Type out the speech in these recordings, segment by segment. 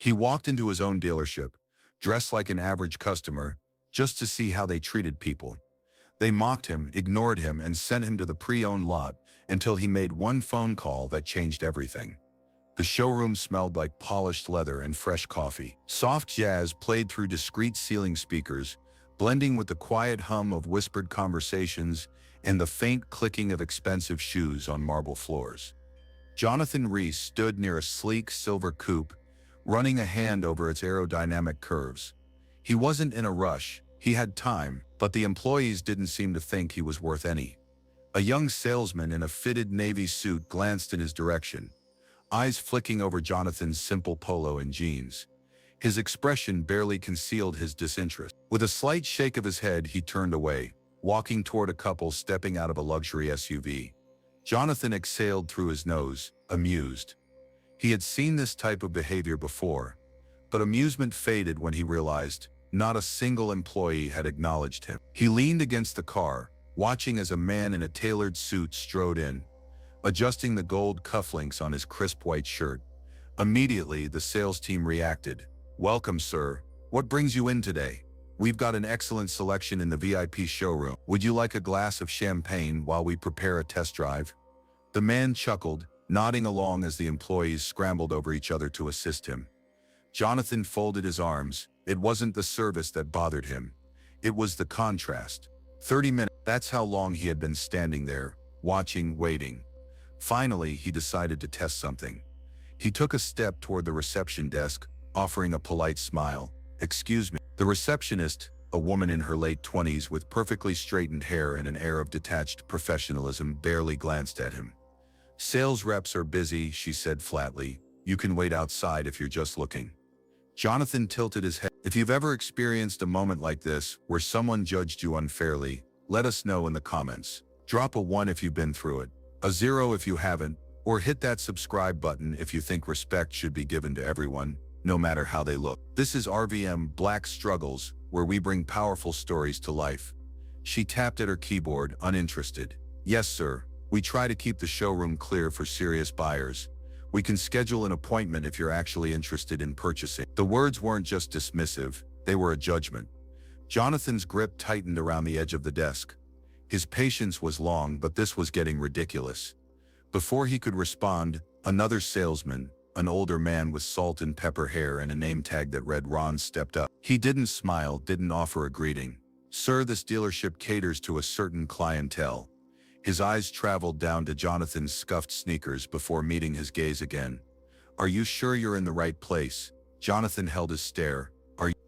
He walked into his own dealership, dressed like an average customer, just to see how they treated people. They mocked him, ignored him, and sent him to the pre-owned lot until he made one phone call that changed everything. The showroom smelled like polished leather and fresh coffee. Soft jazz played through discreet ceiling speakers, blending with the quiet hum of whispered conversations and the faint clicking of expensive shoes on marble floors. Jonathan Reese stood near a sleek silver coupe, running a hand over its aerodynamic curves. He wasn't in a rush, he had time, but the employees didn't seem to think he was worth any. A young salesman in a fitted navy suit glanced in his direction, eyes flicking over Jonathan's simple polo and jeans. His expression barely concealed his disinterest. With a slight shake of his head, he turned away, walking toward a couple stepping out of a luxury SUV. Jonathan exhaled through his nose, amused. He had seen this type of behavior before, but amusement faded when he realized not a single employee had acknowledged him. He leaned against the car, watching as a man in a tailored suit strode in, adjusting the gold cufflinks on his crisp white shirt. Immediately, the sales team reacted. "Welcome, sir. What brings you in today? We've got an excellent selection in the VIP showroom. Would you like a glass of champagne while we prepare a test drive?" The man chuckled, nodding along as the employees scrambled over each other to assist him. Jonathan folded his arms. It wasn't the service that bothered him. It was the contrast. 30 minutes, that's how long he had been standing there, watching, waiting. Finally, he decided to test something. He took a step toward the reception desk, offering a polite smile. "Excuse me." The receptionist, a woman in her late 20s with perfectly straightened hair and an air of detached professionalism, barely glanced at him. "Sales reps are busy," she said flatly. "You can wait outside if you're just looking." Jonathan tilted his head. If you've ever experienced a moment like this, where someone judged you unfairly, let us know in the comments. Drop a 1 if you've been through it, a 0 if you haven't, or hit that subscribe button if you think respect should be given to everyone, no matter how they look. This is RVM Black Struggles, where we bring powerful stories to life. She tapped at her keyboard, uninterested. "Yes, sir. We try to keep the showroom clear for serious buyers. We can schedule an appointment if you're actually interested in purchasing." The words weren't just dismissive, they were a judgment. Jonathan's grip tightened around the edge of the desk. His patience was long, but this was getting ridiculous. Before he could respond, another salesman, an older man with salt and pepper hair and a name tag that read Ron, stepped up. He didn't smile, didn't offer a greeting. "Sir, this dealership caters to a certain clientele." His eyes traveled down to Jonathan's scuffed sneakers before meeting his gaze again. "Are you sure you're in the right place?" Jonathan held his stare.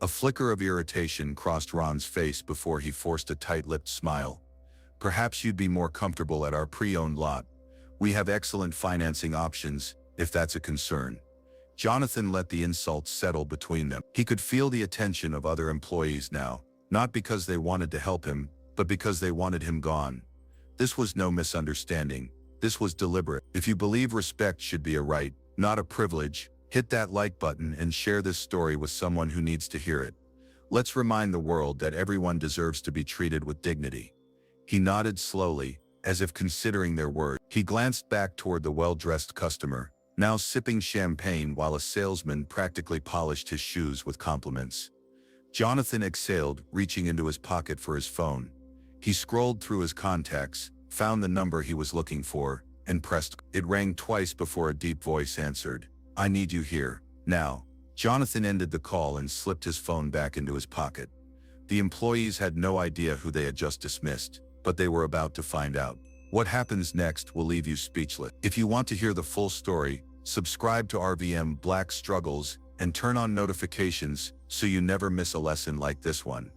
A flicker of irritation crossed Ron's face before he forced a tight-lipped smile. "Perhaps you'd be more comfortable at our pre-owned lot. We have excellent financing options, if that's a concern." Jonathan let the insults settle between them. He could feel the attention of other employees now, not because they wanted to help him, but because they wanted him gone. This was no misunderstanding. This was deliberate. If you believe respect should be a right, not a privilege, hit that like button and share this story with someone who needs to hear it. Let's remind the world that everyone deserves to be treated with dignity. He nodded slowly, as if considering their words. He glanced back toward the well-dressed customer, now sipping champagne while a salesman practically polished his shoes with compliments. Jonathan exhaled, reaching into his pocket for his phone. He scrolled through his contacts, found the number he was looking for, and pressed. It rang twice before a deep voice answered. "I need you here, now." Jonathan ended the call and slipped his phone back into his pocket. The employees had no idea who they had just dismissed, but they were about to find out. What happens next will leave you speechless. If you want to hear the full story, subscribe to RVM Black Struggles and turn on notifications so you never miss a lesson like this one.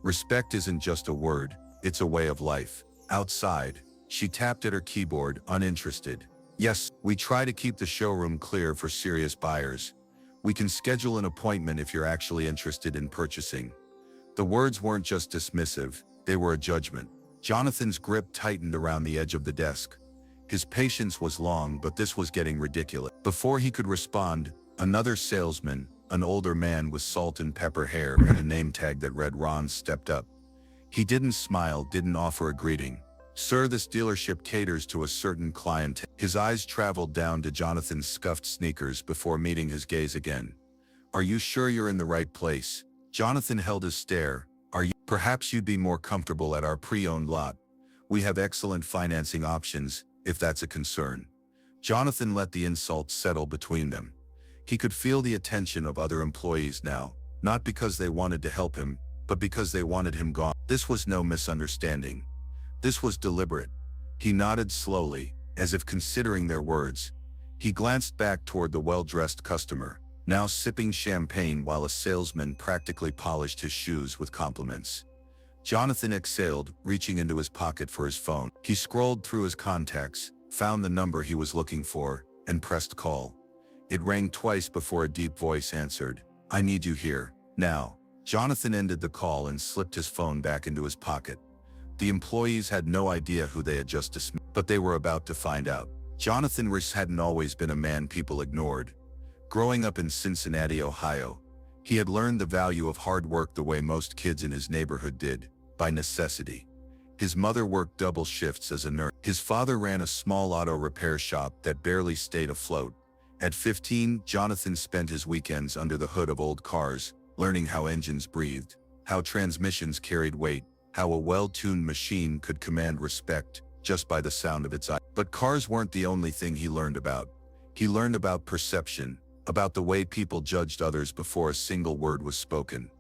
Respect isn't just a word, it's a way of life. Outside, she tapped at her keyboard, uninterested. "Yes, we try to keep the showroom clear for serious buyers. We can schedule an appointment if you're actually interested in purchasing." The words weren't just dismissive, they were a judgment. Jonathan's grip tightened around the edge of the desk. His patience was long, but this was getting ridiculous. Before he could respond, another salesman, an older man with salt and pepper hair and a name tag that read Ron, stepped up. He didn't smile, didn't offer a greeting. "Sir, this dealership caters to a certain clientele." His eyes traveled down to Jonathan's scuffed sneakers before meeting his gaze again. Are you sure you're in the right place? Jonathan held his stare. Perhaps you'd be more comfortable at our pre-owned lot. We have excellent financing options, if that's a concern. Jonathan let the insults settle between them. He could feel the attention of other employees now, not because they wanted to help him, but because they wanted him gone. This was no misunderstanding. This was deliberate. He nodded slowly, as if considering their words. He glanced back toward the well-dressed customer, now sipping champagne while a salesman practically polished his shoes with compliments. Jonathan exhaled, reaching into his pocket for his phone. He scrolled through his contacts, found the number he was looking for, and pressed call. It rang twice before a deep voice answered. I need you here, now. Jonathan ended the call and slipped his phone back into his pocket. The employees had no idea who they had just dismissed, but they were about to find out. Jonathan Riss hadn't always been a man people ignored. Growing up in Cincinnati, Ohio, he had learned the value of hard work the way most kids in his neighborhood did, by necessity. His mother worked double shifts as a nurse. His father ran a small auto repair shop that barely stayed afloat. At 15, Jonathan spent his weekends under the hood of old cars, learning how engines breathed, how transmissions carried weight, how a well-tuned machine could command respect just by the sound of its eye. But cars weren't the only thing he learned about. He learned about perception, about the way people judged others before a single word was spoken.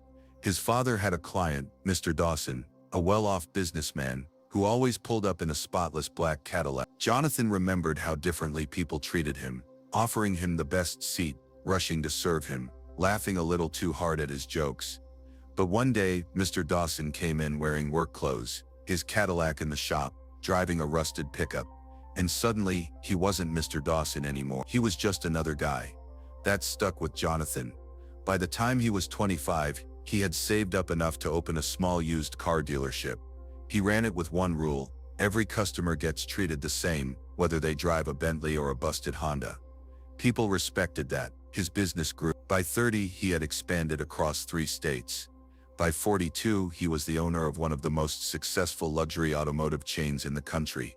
His father had a client, Mr. Dawson, a well-off businessman, who always pulled up in a spotless black Cadillac. Jonathan remembered how differently people treated him, offering him the best seat, rushing to serve him, laughing a little too hard at his jokes. But one day, Mr. Dawson came in wearing work clothes, his Cadillac in the shop, driving a rusted pickup. And suddenly, he wasn't Mr. Dawson anymore. He was just another guy. That stuck with Jonathan. By the time he was 25, he had saved up enough to open a small used car dealership. He ran it with one rule: every customer gets treated the same, whether they drive a Bentley or a busted Honda. People respected that. His business grew. By 30, he had expanded across 3 states. By 42, he was the owner of one of the most successful luxury automotive chains in the country.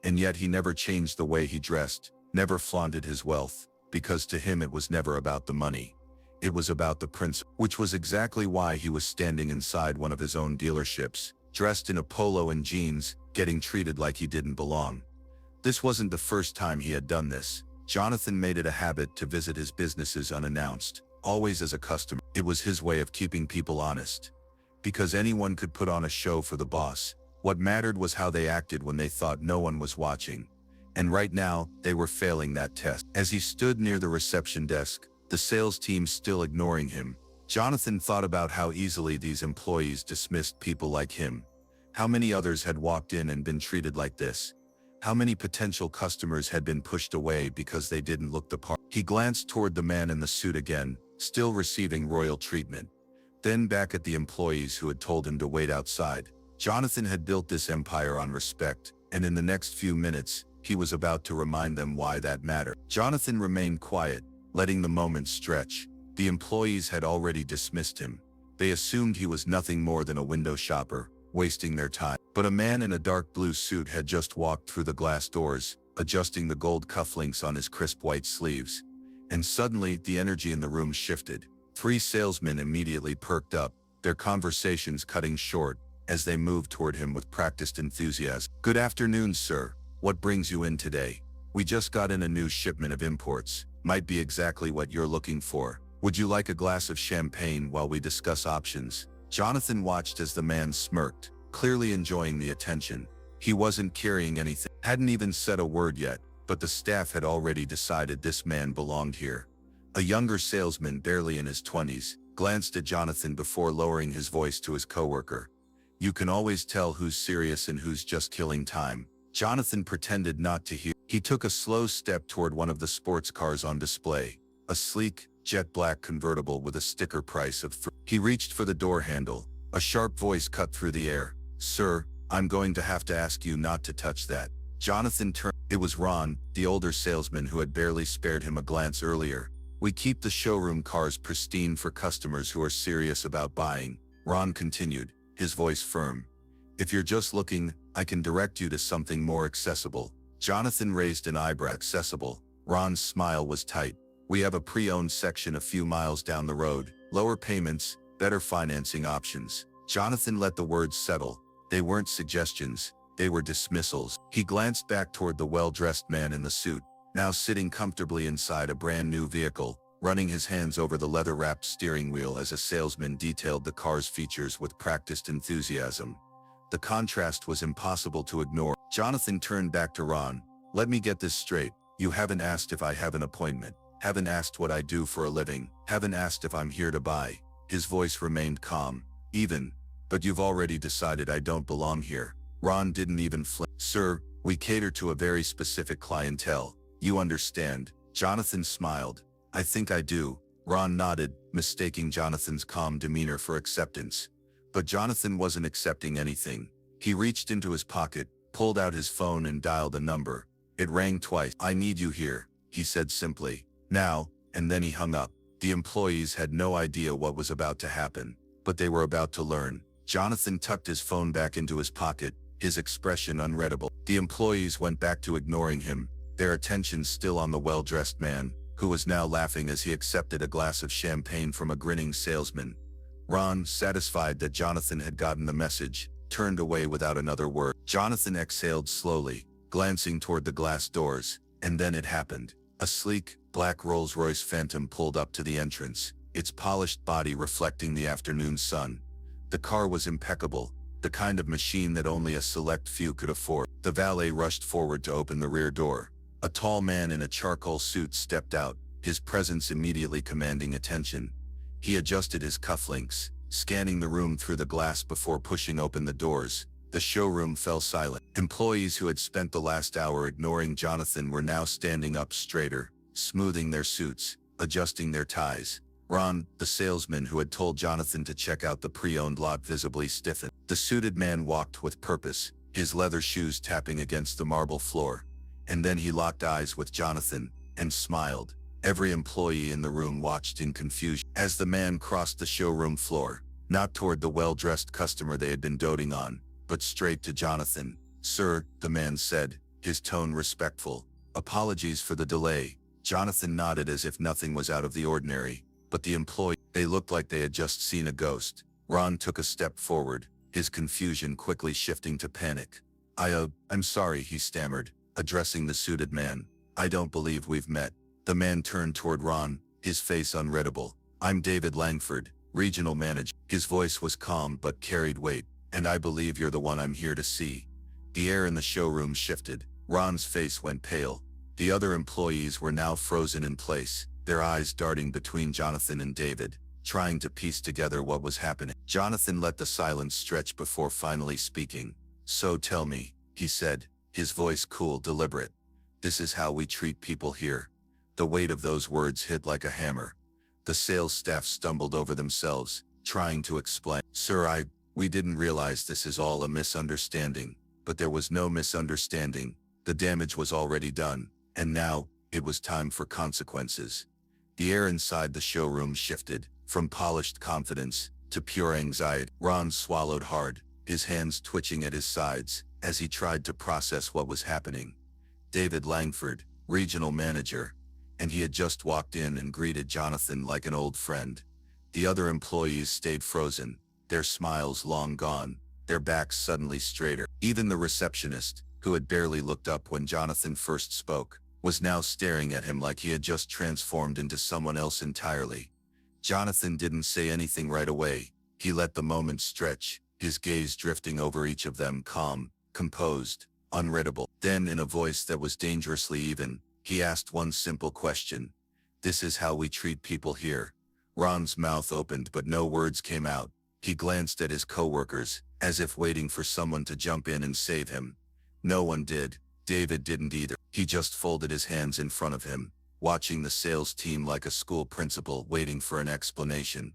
And yet he never changed the way he dressed, never flaunted his wealth, because to him it was never about the money. It was about the principle, which was exactly why he was standing inside one of his own dealerships, dressed in a polo and jeans, getting treated like he didn't belong. This wasn't the first time he had done this. Jonathan made it a habit to visit his businesses unannounced, always as a customer. It was his way of keeping people honest. Because anyone could put on a show for the boss. What mattered was how they acted when they thought no one was watching. And right now, they were failing that test. As he stood near the reception desk, the sales team still ignoring him, Jonathan thought about how easily these employees dismissed people like him. How many others had walked in and been treated like this? How many potential customers had been pushed away because they didn't look the part? He glanced toward the man in the suit again, still receiving royal treatment. Then back at the employees who had told him to wait outside. Jonathan had built this empire on respect, and in the next few minutes, he was about to remind them why that mattered. Jonathan remained quiet, letting the moment stretch. The employees had already dismissed him. They assumed he was nothing more than a window shopper, wasting their time. But a man in a dark blue suit had just walked through the glass doors, adjusting the gold cufflinks on his crisp white sleeves. And suddenly, the energy in the room shifted. 3 salesmen immediately perked up, their conversations cutting short, as they moved toward him with practiced enthusiasm. Good afternoon, sir. What brings you in today? We just got in a new shipment of imports. Might be exactly what you're looking for. Would you like a glass of champagne while we discuss options? Jonathan watched as the man smirked, clearly enjoying the attention. He wasn't carrying anything, hadn't even said a word yet, but the staff had already decided this man belonged here. A younger salesman, barely in his 20s, glanced at Jonathan before lowering his voice to his coworker. You can always tell who's serious and who's just killing time. Jonathan pretended not to hear. He took a slow step toward one of the sports cars on display, a sleek, jet black convertible with a sticker price of $3. He reached for the door handle. A sharp voice cut through the air. Sir, I'm going to have to ask you not to touch that. Jonathan turned. It was Ron, the older salesman who had barely spared him a glance earlier. We keep the showroom cars pristine for customers who are serious about buying, Ron continued, his voice firm. If you're just looking, I can direct you to something more accessible. Jonathan raised an eyebrow. Accessible. Ron's smile was tight. We have a pre-owned section a few miles down the road. Lower payments, better financing options. Jonathan let the words settle. They weren't suggestions, they were dismissals. He glanced back toward the well-dressed man in the suit, now sitting comfortably inside a brand new vehicle, running his hands over the leather-wrapped steering wheel as a salesman detailed the car's features with practiced enthusiasm. The contrast was impossible to ignore. Jonathan turned back to Ron. Let me get this straight. You haven't asked if I have an appointment. Haven't asked what I do for a living. Haven't asked if I'm here to buy. His voice remained calm. Even. But you've already decided I don't belong here. Ron didn't even flinch. Sir, we cater to a very specific clientele. You understand. Jonathan smiled. I think I do. Ron nodded, mistaking Jonathan's calm demeanor for acceptance. But Jonathan wasn't accepting anything. He reached into his pocket, pulled out his phone and dialed a number. It rang twice. I need you here, he said simply. Now, and then he hung up. The employees had no idea what was about to happen, but they were about to learn. Jonathan tucked his phone back into his pocket, his expression unreadable. The employees went back to ignoring him, their attention still on the well-dressed man, who was now laughing as he accepted a glass of champagne from a grinning salesman. Ron, satisfied that Jonathan had gotten the message, turned away without another word. Jonathan exhaled slowly, glancing toward the glass doors, and then it happened. A sleek, black Rolls-Royce Phantom pulled up to the entrance, its polished body reflecting the afternoon sun. The car was impeccable, the kind of machine that only a select few could afford. The valet rushed forward to open the rear door. A tall man in a charcoal suit stepped out, his presence immediately commanding attention. He adjusted his cufflinks, scanning the room through the glass before pushing open the doors. The showroom fell silent. Employees who had spent the last hour ignoring Jonathan were now standing up straighter, smoothing their suits, adjusting their ties. Ron, the salesman who had told Jonathan to check out the pre-owned lot, visibly stiffened. The suited man walked with purpose, his leather shoes tapping against the marble floor. And then he locked eyes with Jonathan, and smiled. Every employee in the room watched in confusion as the man crossed the showroom floor, not toward the well-dressed customer they had been doting on, but straight to Jonathan. Sir, the man said, his tone respectful. Apologies for the delay. Jonathan nodded as if nothing was out of the ordinary. But the employee, they looked like they had just seen a ghost. Ron took a step forward, his confusion quickly shifting to panic. I'm sorry, he stammered, addressing the suited man. I don't believe we've met. The man turned toward Ron, his face unreadable. I'm David Langford, regional manager. His voice was calm but carried weight. And I believe you're the one I'm here to see. The air in the showroom shifted. Ron's face went pale. The other employees were now frozen in place, their eyes darting between Jonathan and David, trying to piece together what was happening. Jonathan let the silence stretch before finally speaking. So tell me, he said, his voice cool, deliberate. This is how we treat people here. The weight of those words hit like a hammer. The sales staff stumbled over themselves, trying to explain. Sir, we didn't realize this is all a misunderstanding. But there was no misunderstanding. The damage was already done, and now, it was time for consequences. The air inside the showroom shifted, from polished confidence to pure anxiety. Ron swallowed hard, his hands twitching at his sides, as he tried to process what was happening. David Langford, regional manager, and he had just walked in and greeted Jonathan like an old friend. The other employees stayed frozen, their smiles long gone, their backs suddenly straighter. Even the receptionist, who had barely looked up when Jonathan first spoke, was now staring at him like he had just transformed into someone else entirely. Jonathan didn't say anything right away. He let the moment stretch, his gaze drifting over each of them, calm, composed, unreadable. Then, in a voice that was dangerously even, he asked one simple question. This is how we treat people here. Ron's mouth opened but no words came out. He glanced at his co-workers, as if waiting for someone to jump in and save him. No one did. David didn't either. He just folded his hands in front of him, watching the sales team like a school principal waiting for an explanation.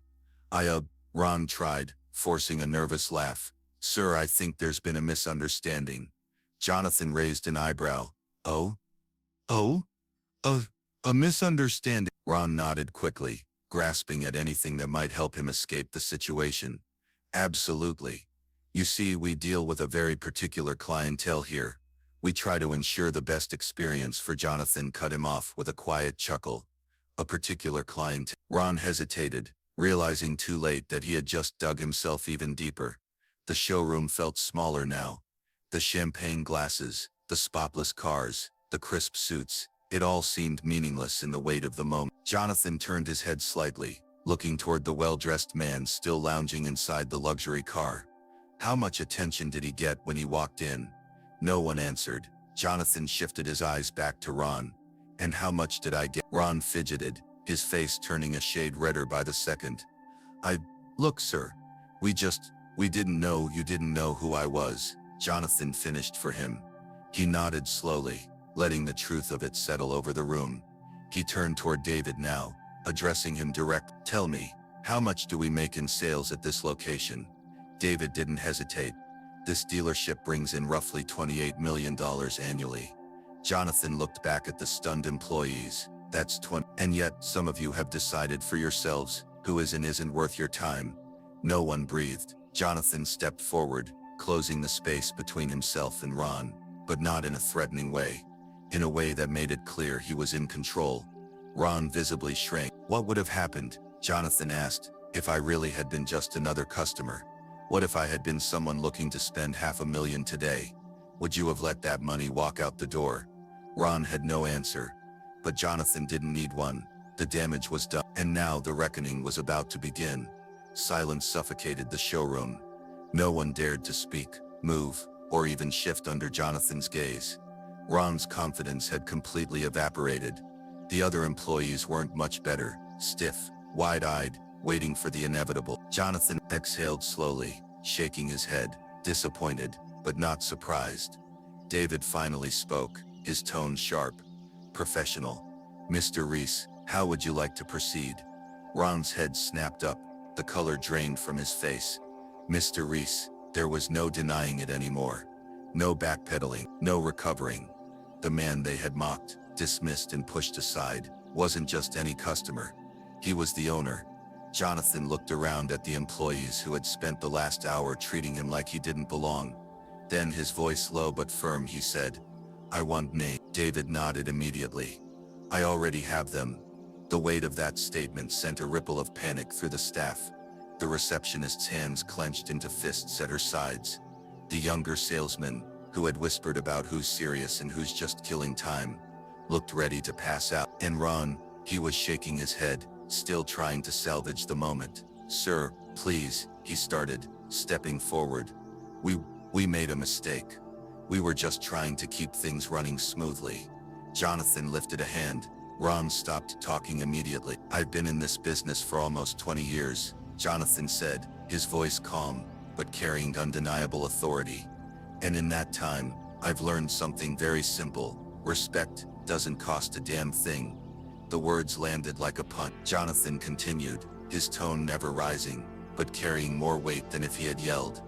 Ron tried, forcing a nervous laugh. Sir, I think there's been a misunderstanding. Jonathan raised an eyebrow. A misunderstanding? Ron nodded quickly, grasping at anything that might help him escape the situation. Absolutely. You see, we deal with a very particular clientele here. We try to ensure the best experience for Jonathan cut him off with a quiet chuckle. A particular client. Ron hesitated, realizing too late that he had just dug himself even deeper. The showroom felt smaller now. The champagne glasses, the spotless cars, the crisp suits, it all seemed meaningless in the weight of the moment. Jonathan turned his head slightly, looking toward the well-dressed man still lounging inside the luxury car. How much attention did he get when he walked in? No one answered. Jonathan shifted his eyes back to Ron. And how much did I get? Ron fidgeted, his face turning a shade redder by the second. Look, sir. We didn't know you didn't know who I was. Jonathan finished for him. He nodded slowly, letting the truth of it settle over the room. He turned toward David now, addressing him direct. Tell me, how much do we make in sales at this location? David didn't hesitate. This dealership brings in roughly $28 million annually. Jonathan looked back at the stunned employees. That's 20. And yet, some of you have decided for yourselves who is and isn't worth your time. No one breathed. Jonathan stepped forward, closing the space between himself and Ron, but not in a threatening way. In a way that made it clear he was in control. Ron visibly shrank. What would have happened, Jonathan asked, if I really had been just another customer? What if I had been someone looking to spend $500,000 today? Would you have let that money walk out the door? Ron had no answer, but Jonathan didn't need one. The damage was done, and now the reckoning was about to begin. Silence suffocated the showroom. No one dared to speak, move, or even shift under Jonathan's gaze. Ron's confidence had completely evaporated. The other employees weren't much better, stiff, wide-eyed, waiting for the inevitable. Jonathan exhaled slowly, shaking his head, disappointed, but not surprised. David finally spoke, his tone sharp, professional. Mr. Reese, how would you like to proceed? Ron's head snapped up, the color drained from his face. Mr. Reese, there was no denying it anymore. No backpedaling, no recovering. The man they had mocked, dismissed and pushed aside, wasn't just any customer. He was the owner. Jonathan looked around at the employees who had spent the last hour treating him like he didn't belong. Then, his voice low but firm, he said, I want names. David nodded immediately. I already have them. The weight of that statement sent a ripple of panic through the staff. The receptionist's hands clenched into fists at her sides. The younger salesman, who had whispered about who's serious and who's just killing time, looked ready to pass out. And Ron, he was shaking his head, still trying to salvage the moment. Sir, please, he started, stepping forward. We made a mistake. We were just trying to keep things running smoothly. Jonathan lifted a hand. Ron stopped talking immediately. I've been in this business for almost 20 years, Jonathan said, his voice calm, but carrying undeniable authority. And in that time, I've learned something very simple. Respect doesn't cost a damn thing. The words landed like a punch. Jonathan continued, his tone never rising, but carrying more weight than if he had yelled.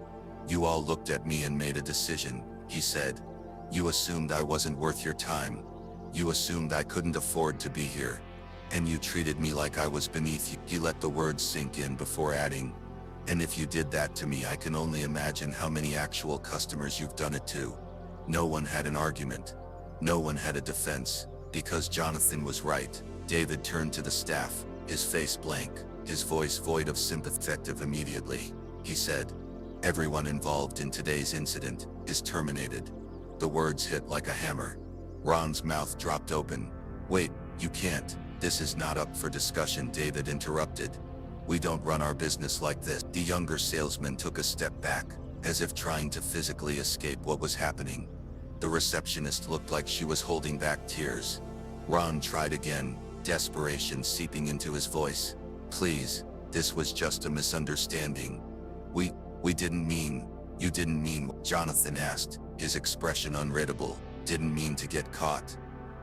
You all looked at me and made a decision, he said. You assumed I wasn't worth your time. You assumed I couldn't afford to be here. And you treated me like I was beneath you. He let the words sink in before adding, and if you did that to me, I can only imagine how many actual customers you've done it to. No one had an argument. No one had a defense, because Jonathan was right. David turned to the staff, his face blank, his voice void of sympathy. Effective immediately, he said. Everyone involved in today's incident is terminated. The words hit like a hammer. Ron's mouth dropped open. Wait, you can't. This is not up for discussion, David interrupted. We don't run our business like this. The younger salesman took a step back, as if trying to physically escape what was happening. The receptionist looked like she was holding back tears. Ron tried again, desperation seeping into his voice. Please, this was just a misunderstanding. We didn't mean. You didn't mean, Jonathan asked, his expression unreadable. Didn't mean to get caught.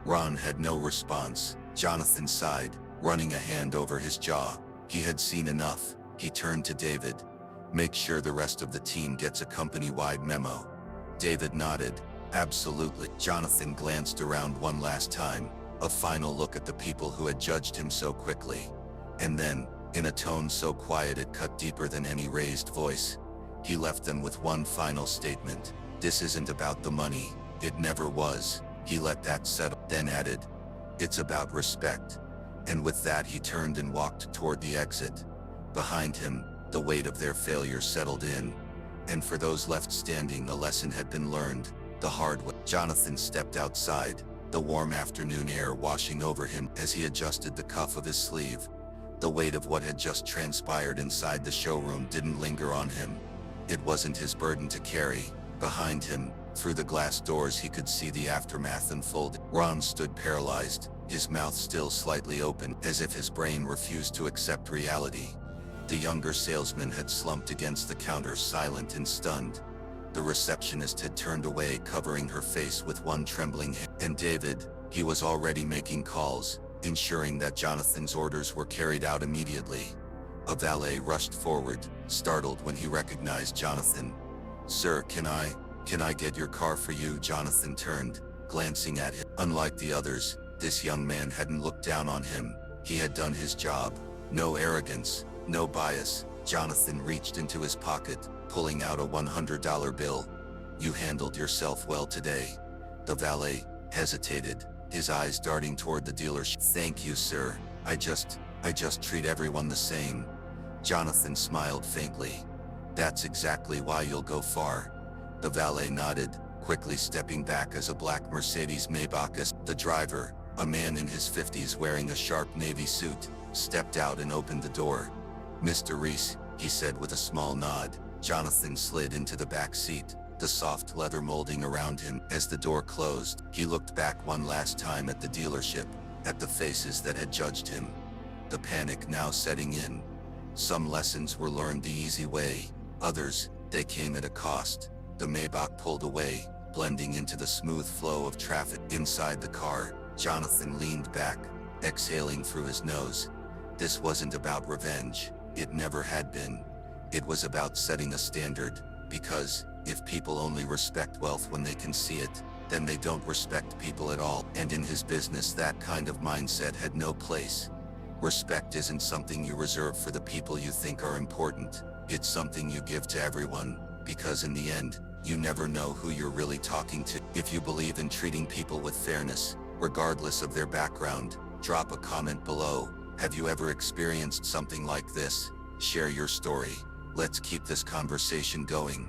Ron had no response. Jonathan sighed, running a hand over his jaw. He had seen enough. He turned to David. Make sure the rest of the team gets a company-wide memo. David nodded. Absolutely. Jonathan glanced around one last time, a final look at the people who had judged him so quickly. And then, in a tone so quiet it cut deeper than any raised voice, he left them with one final statement. This isn't about the money. It never was. He let that settle, then added, it's about respect. And with that, he turned and walked toward the exit. Behind him, the weight of their failure settled in. And for those left standing, a lesson had been learned, the hard way. Jonathan stepped outside, the warm afternoon air washing over him as he adjusted the cuff of his sleeve. The weight of what had just transpired inside the showroom didn't linger on him. It wasn't his burden to carry. Behind him, through the glass doors, he could see the aftermath unfold. Ron stood paralyzed, his mouth still slightly open, as if his brain refused to accept reality. The younger salesman had slumped against the counter, silent and stunned. The receptionist had turned away, covering her face with one trembling hand. And David, he was already making calls, ensuring that Jonathan's orders were carried out immediately. A valet rushed forward, startled when he recognized Jonathan. "Sir, can I get your car for you?" Jonathan turned, glancing at him. Unlike the others, this young man hadn't looked down on him. He had done his job. No arrogance, no bias. Jonathan reached into his pocket, pulling out a $100 bill. "You handled yourself well today." The valet hesitated, his eyes darting toward the dealership. "Thank you, sir. I just treat everyone the same." Jonathan smiled faintly. "That's exactly why you'll go far." The valet nodded, quickly stepping back as a black Mercedes Maybach. The driver, a man in his 50s wearing a sharp navy suit, stepped out and opened the door. "Mr. Reese," he said with a small nod. Jonathan slid into the back seat, the soft leather molding around him. As the door closed, he looked back one last time at the dealership, at the faces that had judged him. The panic now setting in. Some lessons were learned the easy way, others, they came at a cost. The Maybach pulled away, blending into the smooth flow of traffic. Inside the car, Jonathan leaned back, exhaling through his nose. This wasn't about revenge. It never had been. It was about setting a standard, because if people only respect wealth when they can see it, then they don't respect people at all. And in his business, that kind of mindset had no place. Respect isn't something you reserve for the people you think are important. It's something you give to everyone, because in the end, you never know who you're really talking to. If you believe in treating people with fairness, regardless of their background, drop a comment below. Have you ever experienced something like this? Share your story. Let's keep this conversation going.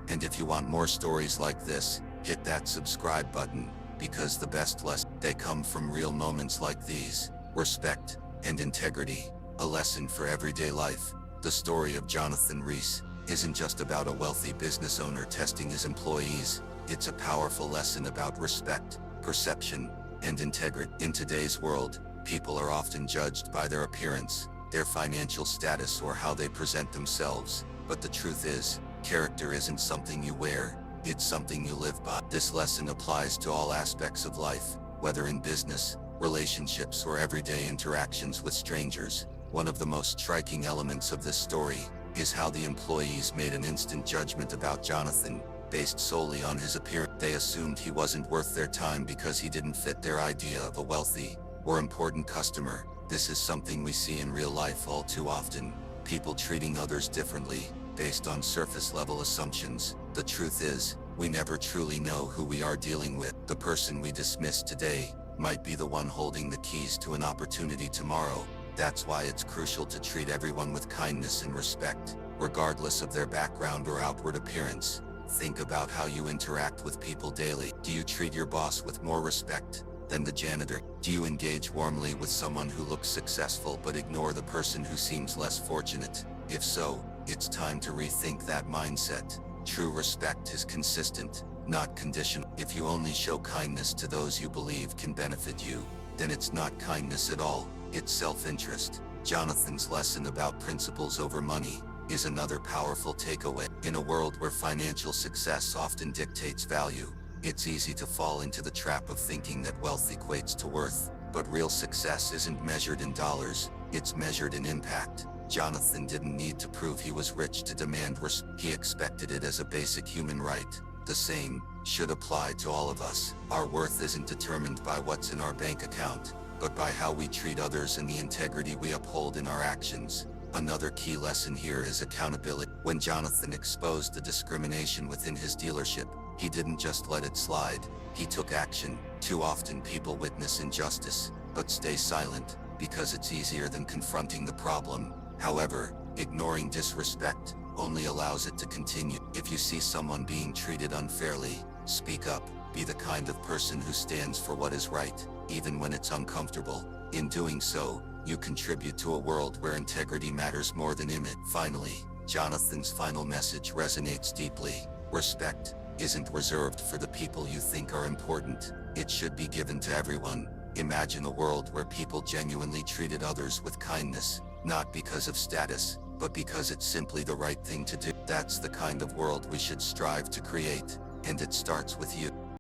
And if you want more stories like this, hit that subscribe button, because the best lessons, they come from real moments like these. Respect and integrity, a lesson for everyday life. The story of Jonathan Reese isn't just about a wealthy business owner testing his employees. It's a powerful lesson about respect, perception, and integrity. In today's world, people are often judged by their appearance, their financial status, or how they present themselves. But the truth is, character isn't something you wear, it's something you live by. This lesson applies to all aspects of life, whether in business, relationships, or everyday interactions with strangers. One of the most striking elements of this story is how the employees made an instant judgment about Jonathan, based solely on his appearance. They assumed he wasn't worth their time because he didn't fit their idea of a wealthy or important customer. This is something we see in real life all too often. People treating others differently, based on surface-level assumptions. The truth is, we never truly know who we are dealing with. The person we dismiss today might be the one holding the keys to an opportunity tomorrow. That's why it's crucial to treat everyone with kindness and respect, regardless of their background or outward appearance. Think about how you interact with people daily. Do you treat your boss with more respect than the janitor? Do you engage warmly with someone who looks successful but ignore the person who seems less fortunate? If so, it's time to rethink that mindset. True respect is consistent, not conditional. If you only show kindness to those you believe can benefit you, then it's not kindness at all, it's self-interest. Jonathan's lesson about principles over money is another powerful takeaway. In a world where financial success often dictates value, it's easy to fall into the trap of thinking that wealth equates to worth. But real success isn't measured in dollars, it's measured in impact. Jonathan didn't need to prove he was rich to demand respect. He expected it as a basic human right. The same should apply to all of us. Our worth isn't determined by what's in our bank account, but by how we treat others and the integrity we uphold in our actions. Another key lesson here is accountability. When Jonathan exposed the discrimination within his dealership, he didn't just let it slide, he took action. Too often people witness injustice, but stay silent. because it's easier than confronting the problem. However, ignoring disrespect only allows it to continue. If you see someone being treated unfairly, speak up. Be the kind of person who stands for what is right, even when it's uncomfortable. In doing so, you contribute to a world where integrity matters more than image. Finally, Jonathan's final message resonates deeply. Respect isn't reserved for the people you think are important. It should be given to everyone. Imagine a world where people genuinely treated others with kindness, not because of status, but because it's simply the right thing to do. That's the kind of world we should strive to create, and it starts with you.